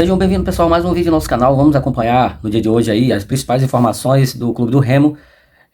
Sejam bem-vindos, pessoal, a mais um vídeo do nosso canal. Vamos acompanhar no dia de hoje aí as principais informações do Clube do Remo,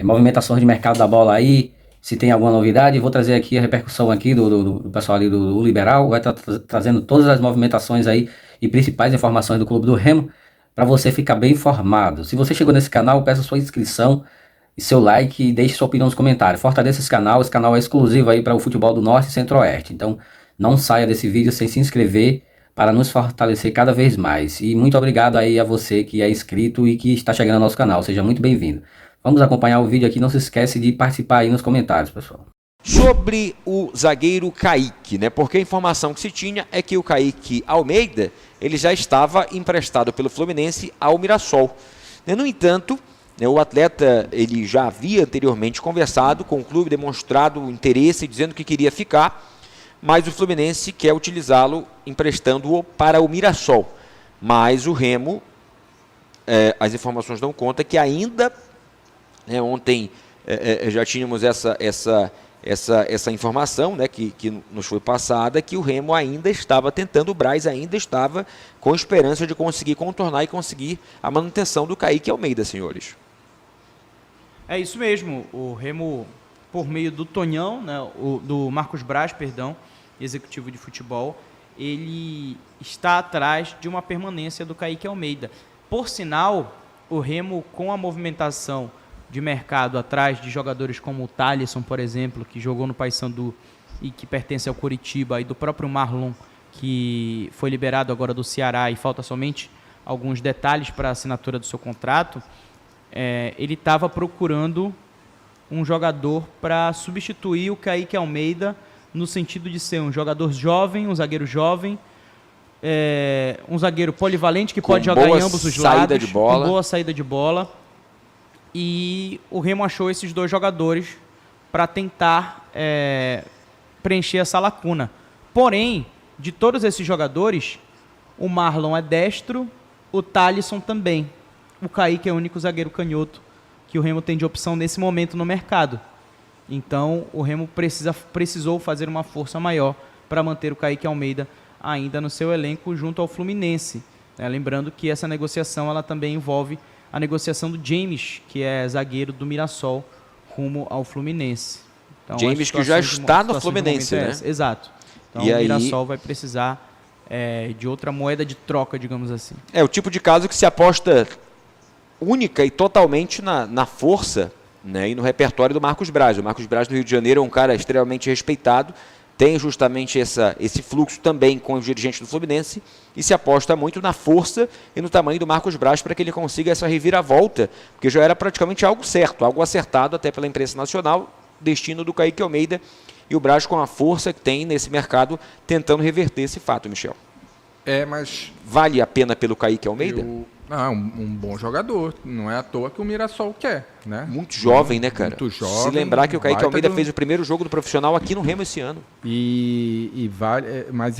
movimentações de mercado da bola aí, se tem alguma novidade. Vou trazer aqui a repercussão aqui do pessoal ali do Liberal, vai estar trazendo todas as movimentações aí e principais informações do Clube do Remo, para você ficar bem informado. Se você chegou nesse canal, peço sua inscrição e seu like e deixe sua opinião nos comentários. Fortaleça esse canal é exclusivo aí para o futebol do Norte e Centro-Oeste. Então não saia desse vídeo sem se inscrever, para nos fortalecer cada vez mais. E muito obrigado aí a você que é inscrito e que está chegando ao nosso canal. Seja muito bem-vindo. Vamos acompanhar o vídeo aqui. Não se esquece de participar aí nos comentários, pessoal. Sobre o zagueiro Kaique, né? Porque a informação que se tinha é que o Kaique Almeida, ele já estava emprestado pelo Fluminense ao Mirassol. No entanto, o atleta ele já havia anteriormente conversado com o clube, demonstrado interesse, dizendo que queria ficar, mas o Fluminense quer utilizá-lo emprestando-o para o Mirassol. Mas o Remo, as informações dão conta que ainda, ontem já tínhamos essa informação, né, que nos foi passada, que o Remo ainda estava tentando, o Braz ainda estava com esperança de conseguir contornar e conseguir a manutenção do Kaique Almeida, senhores. É isso mesmo, o Remo, por meio do Tonhão, né, do Marcos Braz, perdão, executivo de futebol, ele está atrás de uma permanência do Kaique Almeida. Por sinal, o Remo, com a movimentação de mercado atrás de jogadores como o Thalisson, por exemplo, que jogou no Paysandu e que pertence ao Coritiba, e do próprio Marlon, que foi liberado agora do Ceará e falta somente alguns detalhes para a assinatura do seu contrato, ele estava procurando um jogador para substituir o Kaique Almeida, no sentido de ser um jogador jovem, um zagueiro jovem, um zagueiro polivalente que pode jogar em ambos os lados, com boa saída de bola. E o Remo achou esses dois jogadores para tentar preencher essa lacuna. Porém, de todos esses jogadores, o Marlon é destro, o Thalisson também. O Kaique é o único zagueiro canhoto que o Remo tem de opção nesse momento no mercado. Então, o Remo precisou fazer uma força maior para manter o Kaique Almeida ainda no seu elenco junto ao Fluminense. Lembrando que essa negociação ela também envolve a negociação do James, que é zagueiro do Mirassol, rumo ao Fluminense. Então, James que já está no Fluminense, né? Exato. Então, o Mirassol vai precisar de outra moeda de troca, digamos assim. É o tipo de caso que se aposta única e totalmente na força, né, e no repertório do Marcos Braz. O Marcos Braz do Rio de Janeiro é um cara extremamente respeitado, tem justamente esse fluxo também com os dirigentes do Fluminense e se aposta muito na força e no tamanho do Marcos Braz para que ele consiga essa reviravolta, porque já era praticamente algo certo, algo acertado até pela imprensa nacional, destino do Kaique Almeida, e o Braz com a força que tem nesse mercado tentando reverter esse fato, Michel. Mas vale a pena pelo Kaique Almeida? Um bom jogador, não é à toa que o Mirassol quer, né? Muito jovem, né, cara? Muito jovem. Se lembrar que o Kaique Almeida fez o primeiro jogo do profissional aqui no Remo esse ano. Mas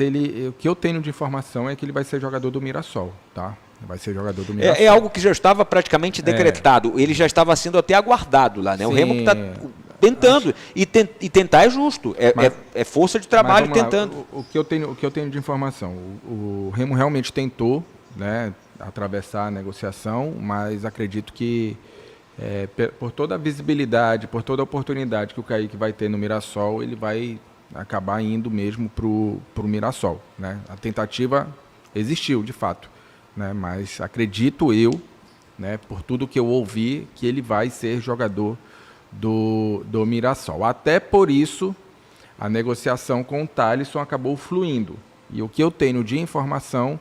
o que eu tenho de informação é que ele vai ser jogador do Mirassol, tá? Vai ser jogador do Mirassol. É algo que já estava praticamente decretado, ele já estava sendo até aguardado lá, né? Sim. O Remo que está tentando, e tentar é justo, é força de trabalho tentando. O que eu tenho de informação, o Remo realmente tentou, né, atravessar a negociação, mas acredito que por toda a visibilidade, por toda a oportunidade que o Kaique vai ter no Mirassol, ele vai acabar indo mesmo para o Mirassol, né? A tentativa existiu, de fato, né? Mas acredito eu, né, por tudo que eu ouvi, que ele vai ser jogador do Mirassol. Até por isso, a negociação com o Thalisson acabou fluindo. E o que eu tenho de informação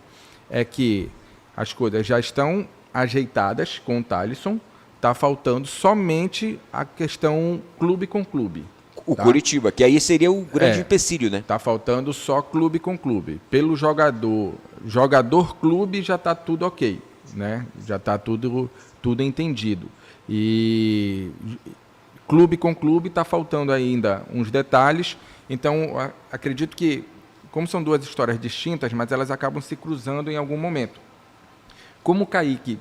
é que as coisas já estão ajeitadas com o Thalisson, está faltando somente a questão clube com clube. O Coritiba, que aí seria o grande empecilho, né? Está faltando só clube com clube. Pelo jogador clube já está tudo ok, né? Já está tudo entendido. E clube com clube está faltando ainda uns detalhes. Então, acredito que, como são duas histórias distintas, mas elas acabam se cruzando em algum momento. Como o Kaique,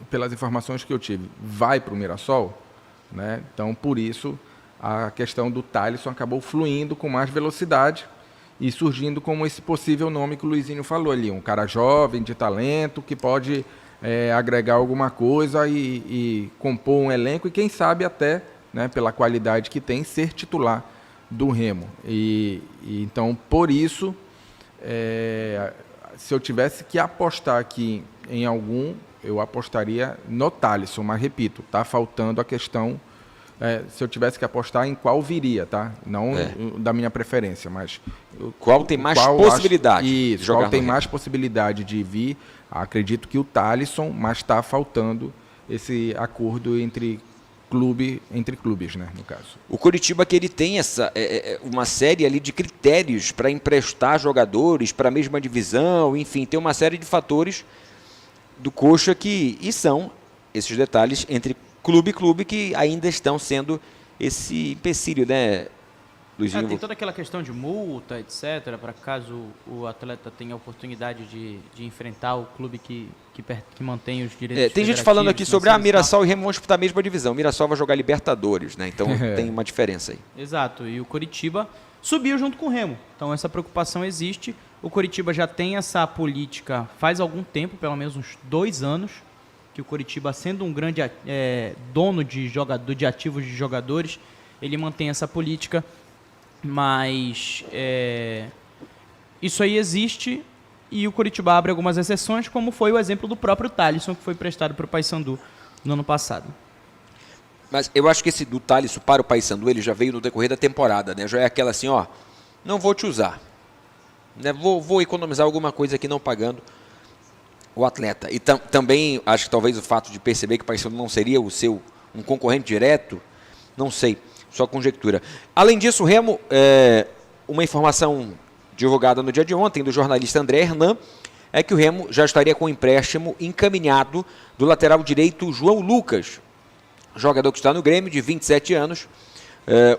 pelas informações que eu tive, vai para o Mirassol, né? Então, por isso, a questão do Thalisson acabou fluindo com mais velocidade e surgindo como esse possível nome que o Luizinho falou ali, um cara jovem, de talento, que pode agregar alguma coisa e compor um elenco e quem sabe até, né, pela qualidade que tem, ser titular do Remo. Então, por isso, se eu tivesse que apostar aqui em algum, eu apostaria no Thalisson, mas repito, está faltando a questão, se eu tivesse que apostar em qual viria, tá? Não da minha preferência, mas... Qual tem mais possibilidade de jogar qual tem no mais possibilidade de vir, acredito que o Thalisson, mas está faltando esse acordo entre clubes, né, no caso. O Coritiba que ele tem uma série ali de critérios para emprestar jogadores para a mesma divisão, enfim, tem uma série de fatores do Coxa e são esses detalhes entre clube e clube que ainda estão sendo esse empecilho, né, Luizinho? Tem toda aquela questão de multa, etc., para caso o atleta tenha a oportunidade de enfrentar o clube que mantém os direitos tem gente falando aqui sobre Mirassol e Remo vão disputar a mesma divisão. Mirassol vai jogar Libertadores, né? Então tem uma diferença aí. Exato, e o Coritiba subiu junto com o Remo. Então essa preocupação existe. O Coritiba já tem essa política faz algum tempo, pelo menos uns 2 anos, que o Coritiba, sendo um grande dono de ativos de jogadores, ele mantém essa política. Mas isso aí existe e o Coritiba abre algumas exceções, como foi o exemplo do próprio Thalisson, que foi prestado para o Paysandu no ano passado. Mas eu acho que esse do Thalisson para o Paysandu, ele já veio no decorrer da temporada, né? Já é aquela assim, ó, não vou te usar, né? Vou economizar alguma coisa aqui não pagando o atleta. E também acho que talvez o fato de perceber que o Paysandu não seria um concorrente direto, não sei. Só conjectura. Além disso, o Remo, uma informação divulgada no dia de ontem do jornalista André Hernan, é que o Remo já estaria com o empréstimo encaminhado do lateral direito João Lucas, jogador que está no Grêmio, de 27 anos.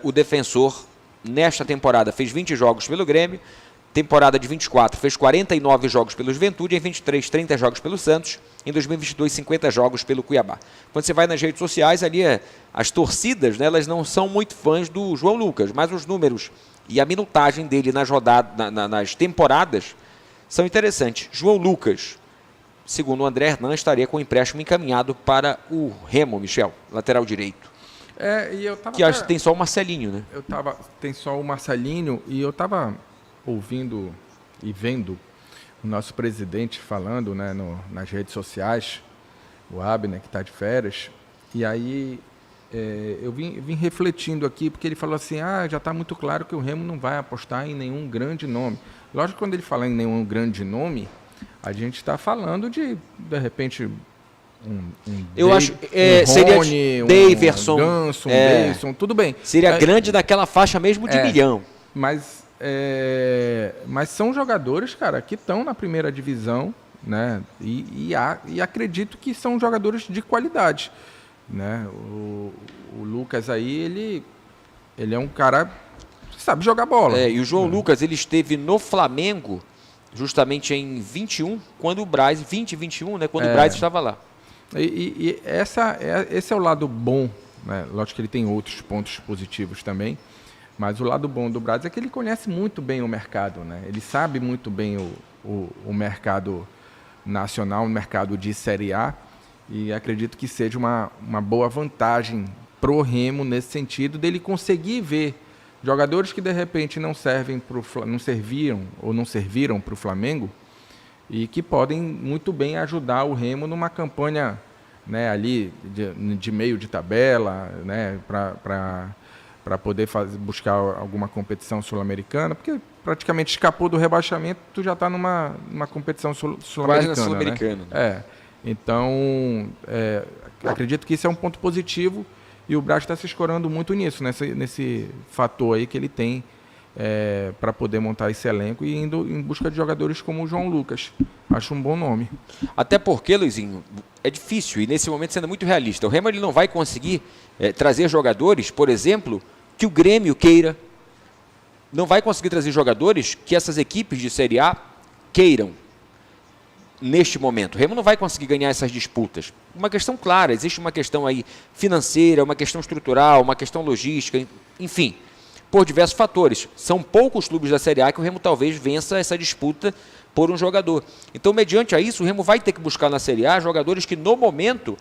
O defensor, nesta temporada, fez 20 jogos pelo Grêmio, temporada de 24, fez 49 jogos pelo Juventude, em 23, 30 jogos pelo Santos, em 2022, 50 jogos pelo Cuiabá. Quando você vai nas redes sociais, ali as torcidas, né, elas não são muito fãs do João Lucas, mas os números e a minutagem dele nas temporadas são interessantes. João Lucas, segundo o André Hernan, estaria com o empréstimo encaminhado para o Remo, Michel, lateral direito. Que acho que tem só o Marcelinho, né? Tem só o Marcelinho e eu estava ouvindo e vendo o nosso presidente falando, né, nas redes sociais, o Abner, que está de férias, e aí eu vim refletindo aqui, porque ele falou assim, já está muito claro que o Remo não vai apostar em nenhum grande nome. Lógico que quando ele fala em nenhum grande nome, a gente está falando de repente, eu acho seria Daverson, Davidson, tudo bem. Seria grande daquela faixa mesmo de milhão. Mas são jogadores, cara, que estão na primeira divisão, né? E acredito que são jogadores de qualidade, né? O Lucas aí, ele é um cara que sabe jogar bola. E o João Lucas, ele esteve no Flamengo justamente em 21, quando o Braz, 2021, né? Quando o Braz estava lá. Esse é o lado bom, né? Lógico que ele tem outros pontos positivos também. Mas o lado bom do Braz é que ele conhece muito bem o mercado, né? Ele sabe muito bem o mercado nacional, o mercado de Série A, e acredito que seja uma boa vantagem pro Remo nesse sentido, dele conseguir ver jogadores que de repente não serviram para o Flamengo e que podem muito bem ajudar o Remo numa campanha, né, ali de meio de tabela, né, para poder buscar alguma competição sul-americana, porque praticamente escapou do rebaixamento, tu já está numa competição sul-americana. Quase sul-americana. Né? Então, acredito que isso é um ponto positivo e o Braz está se escorando muito nisso, nesse fator aí que ele tem para poder montar esse elenco e indo em busca de jogadores como o João Lucas. Acho um bom nome. Até porque, Luizinho, é difícil e nesse momento sendo muito realista. O Remo ele não vai conseguir trazer jogadores, por exemplo, que o Grêmio queira. Não vai conseguir trazer jogadores que essas equipes de Série A queiram neste momento. O Remo não vai conseguir ganhar essas disputas. Uma questão clara, existe uma questão aí financeira, uma questão estrutural, uma questão logística, enfim. por diversos fatores. São poucos clubes da Série A que o Remo talvez vença essa disputa por um jogador. Então, mediante a isso, o Remo vai ter que buscar na Série A jogadores que, no momento,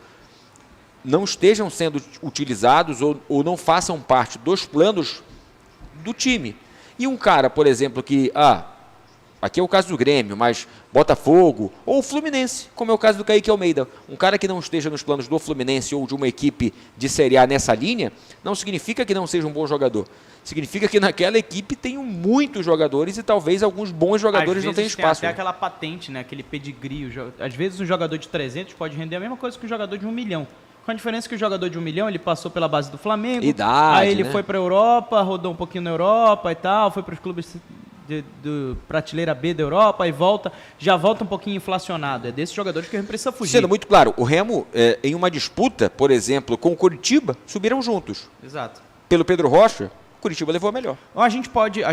não estejam sendo utilizados ou não façam parte dos planos do time. E um cara, por exemplo, que... aqui é o caso do Grêmio, mas Botafogo ou Fluminense, como é o caso do Kaique Almeida. Um cara que não esteja nos planos do Fluminense ou de uma equipe de Série A nessa linha, não significa que não seja um bom jogador. Significa que naquela equipe tem muitos jogadores e talvez alguns bons jogadores não tenham espaço. Tem até aquela patente, né? Aquele pedigree. Às vezes um jogador de 300 pode render a mesma coisa que um jogador de 1 milhão. Com a diferença que o jogador de 1 milhão, ele passou pela base do Flamengo. Idade, aí ele né? foi para a Europa, rodou um pouquinho na Europa e tal, foi para os clubes do prateleira B da Europa e já volta um pouquinho inflacionado. É desses jogadores que a gente precisa fugir. Sendo muito claro, o Remo, em uma disputa, por exemplo, com o Coritiba, subiram juntos. Exato. Pelo Pedro Rocha, o Coritiba levou a melhor. Então, a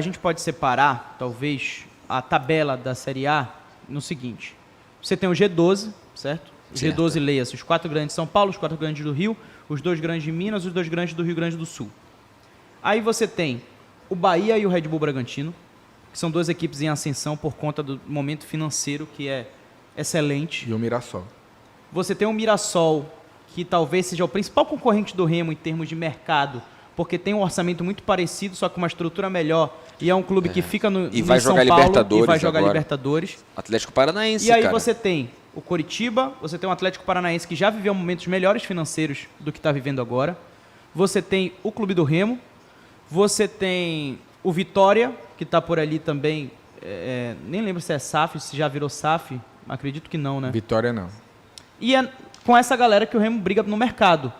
gente pode separar, talvez, a tabela da Série A no seguinte. Você tem o G12, certo? O Certo. G12 leia-se os 4 grandes de São Paulo, os 4 grandes do Rio, os 2 grandes de Minas, os 2 grandes do Rio Grande do Sul. Aí você tem o Bahia e o Red Bull Bragantino, que são 2 equipes em ascensão por conta do momento financeiro, que é excelente. E o Mirassol. Você tem o Mirassol, que talvez seja o principal concorrente do Remo em termos de mercado, porque tem um orçamento muito parecido, só com uma estrutura melhor, e é um clube que fica no E vai em São jogar Paulo Libertadores e vai jogar agora. Libertadores. Atlético Paranaense, E aí cara. você tem o Coritiba, você tem o Atlético Paranaense, que já viveu momentos melhores financeiros do que está vivendo agora. Você tem o Clube do Remo. Você tem o Vitória, que está por ali também. Nem lembro se é SAF, se já virou SAF. Acredito que não, né? Vitória não. E é com essa galera que o Remo briga no mercado.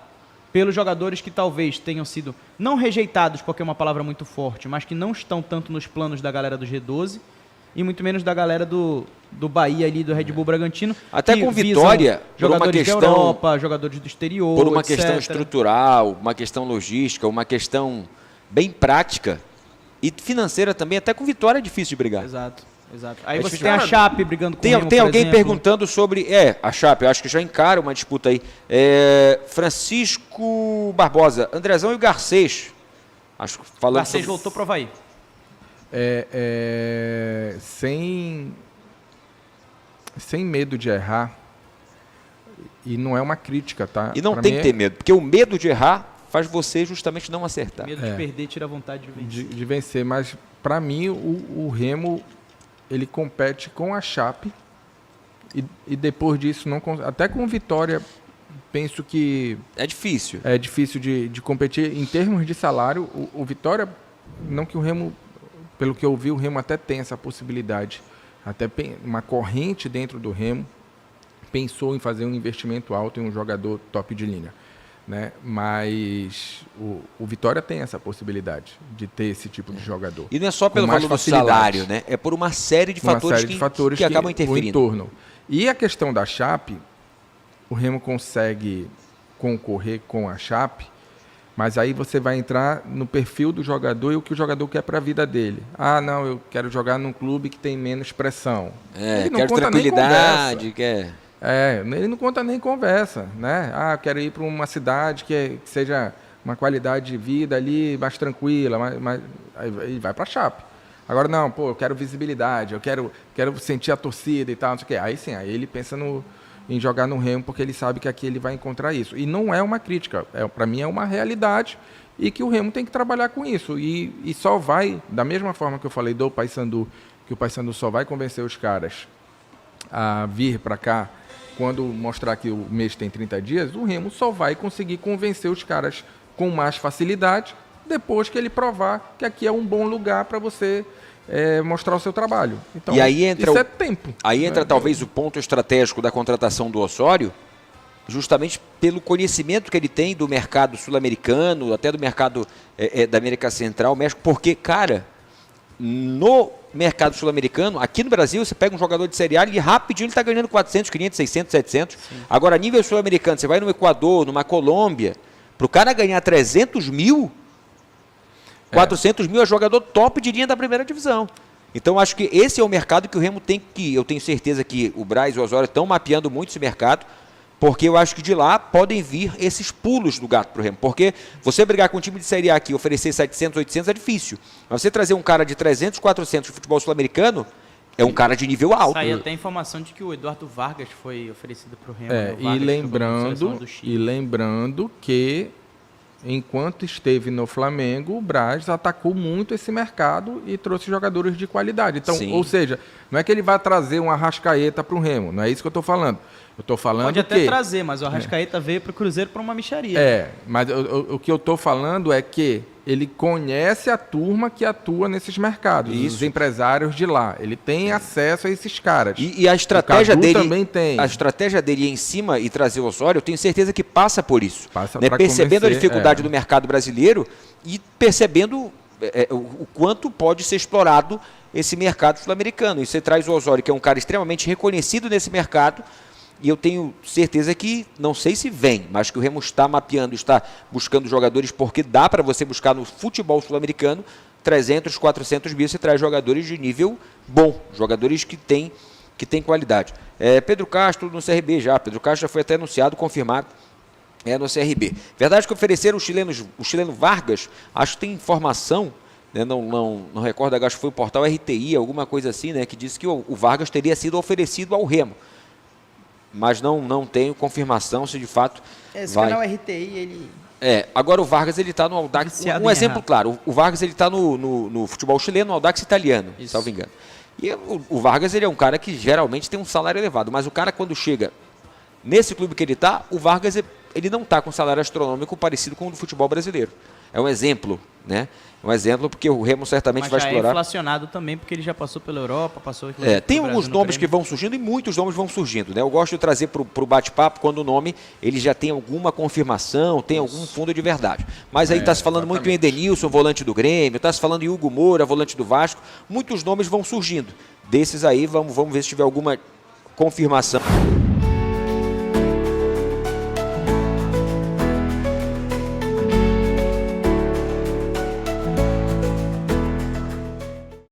Pelos jogadores que talvez tenham sido, não rejeitados, porque é uma palavra muito forte, mas que não estão tanto nos planos da galera do G12 e muito menos da galera do Bahia ali, do Red Bull Bragantino. Até que com visam Vitória, por uma jogadores questão... da Europa, jogadores do exterior, Por uma etc. questão estrutural, uma questão logística, uma questão bem prática e financeira também. Até com Vitória é difícil de brigar. Exato. Aí É você difícil. tem a Chape brigando com o Remo, Tem por alguém exemplo. perguntando sobre... a Chape, eu acho que já encara uma disputa aí. Francisco Barbosa, Andrezão e o Garcês. Acho que O falando Garcês sobre... voltou para o Havaí. Sem medo de errar, e não é uma crítica, tá? E não Pra tem mim que ter medo, porque o medo de errar faz você justamente não acertar. Medo de perder tira a vontade de vencer. de vencer, mas para mim o Remo ele compete com a Chape e depois disso não até com Vitória penso que É difícil. é difícil de competir em termos de salário. O Vitória, não que o Remo, pelo que eu vi, o Remo até tem essa possibilidade, até uma corrente dentro do Remo pensou em fazer um investimento alto em um jogador top de linha, né? Mas o Vitória tem essa possibilidade de ter esse tipo de jogador. E não é só pelo com mais valor do facilidade. salário, né? É por uma série de Uma fatores, série de fatores que acabam o interferindo. entorno. E a questão da Chape, o Remo consegue concorrer com a Chape, mas aí você vai entrar no perfil do jogador e o que o jogador quer para a vida dele. Ah, não, eu quero jogar num clube que tem menos pressão. Ele não Quero conta nem tranquilidade, quer... ele não conta nem conversa, né? Ah, eu quero ir para uma cidade que seja uma qualidade de vida ali mais tranquila, aí vai para a Chape. Agora não, eu quero visibilidade, eu quero sentir a torcida e tal, não sei o quê. Aí sim, aí ele pensa em jogar no Remo porque ele sabe que aqui ele vai encontrar isso. E não é uma crítica, para mim é uma realidade e que o Remo tem que trabalhar com isso. E só vai, da mesma forma que eu falei do Paysandu, que o Paysandu só vai convencer os caras a vir para cá quando mostrar que o mês tem 30 dias, o Remo só vai conseguir convencer os caras com mais facilidade depois que ele provar que aqui é um bom lugar para você mostrar o seu trabalho. Então, E aí entra isso o- é tempo. Aí entra né? talvez o ponto estratégico da contratação do Osório, justamente pelo conhecimento que ele tem do mercado sul-americano, até do mercado da América Central, México, porque, cara, no mercado sul-americano, aqui no Brasil, você pega um jogador de Série A e rapidinho ele está ganhando 400, 500, 600, 700. Agora, a nível sul-americano, você vai no Equador, numa Colômbia, para o cara ganhar 300 mil, 400 mil é jogador top de linha da primeira divisão. Então, acho que esse é o mercado que o Remo tem que... Eu tenho certeza que o Braz e o Osório estão mapeando muito esse mercado, Porque eu acho que de lá podem vir esses pulos do gato pro Remo. Porque você brigar com um time de Série A aqui e oferecer 700, 800 é difícil. Mas você trazer um cara de 300, 400 de futebol sul-americano é um cara de nível alto. Saiu até a informação de que o Eduardo Vargas foi oferecido pro Remo. E lembrando que enquanto esteve no Flamengo, o Braz atacou muito esse mercado e trouxe jogadores de qualidade. Então, Sim. ou seja, não é que ele vai trazer um Arrascaeta para o Remo, não é isso que eu estou falando. Eu estou falando Pode até trazer, mas o Arrascaeta veio para o Cruzeiro para uma mixaria. Mas o que eu estou falando é que ele conhece a turma que atua nesses mercados, os empresários de lá. Ele tem acesso a esses caras. E a estratégia dele também tem. A estratégia dele ir em cima e trazer o Osório, eu tenho certeza que passa por isso. Passa né? pra Percebendo convencer, a dificuldade do mercado brasileiro e percebendo o quanto pode ser explorado esse mercado sul-americano. E você traz o Osório, que é um cara extremamente reconhecido nesse mercado. E eu tenho certeza que, não sei se vem, mas que o Remo está mapeando, está buscando jogadores, porque dá para você buscar no futebol sul-americano 300, 400 mil, você traz jogadores de nível bom, jogadores que têm qualidade. Pedro Castro no CRB já, Pedro Castro já foi até anunciado, confirmado no CRB. Verdade que ofereceram o chileno Vargas, acho que tem informação, né, não recordo, acho que foi o portal RTI, alguma coisa assim, né, que disse que o Vargas teria sido oferecido ao Remo. Mas não tenho confirmação se de fato Esse vai. canal RTI, ele... Agora o Vargas, ele está no Audax, um exemplo claro, o Vargas ele está no futebol chileno, no Audax italiano, salvo engano. E o Vargas, ele é um cara que geralmente tem um salário elevado, mas o cara quando chega nesse clube que ele está, o Vargas, ele não está com salário astronômico parecido com o do futebol brasileiro. É um exemplo, né? Um exemplo porque o Remo certamente vai explorar. Mas já é inflacionado também, porque ele já passou pela Europa, passou... Tem alguns nomes que vão surgindo e muitos nomes vão surgindo, né? Eu gosto de trazer para o bate-papo quando o nome ele já tem alguma confirmação, tem algum fundo de verdade. Mas aí está se falando muito em Edenilson, volante do Grêmio, está se falando em Hugo Moura, volante do Vasco. Muitos nomes vão surgindo. Desses aí, vamos ver se tiver alguma confirmação.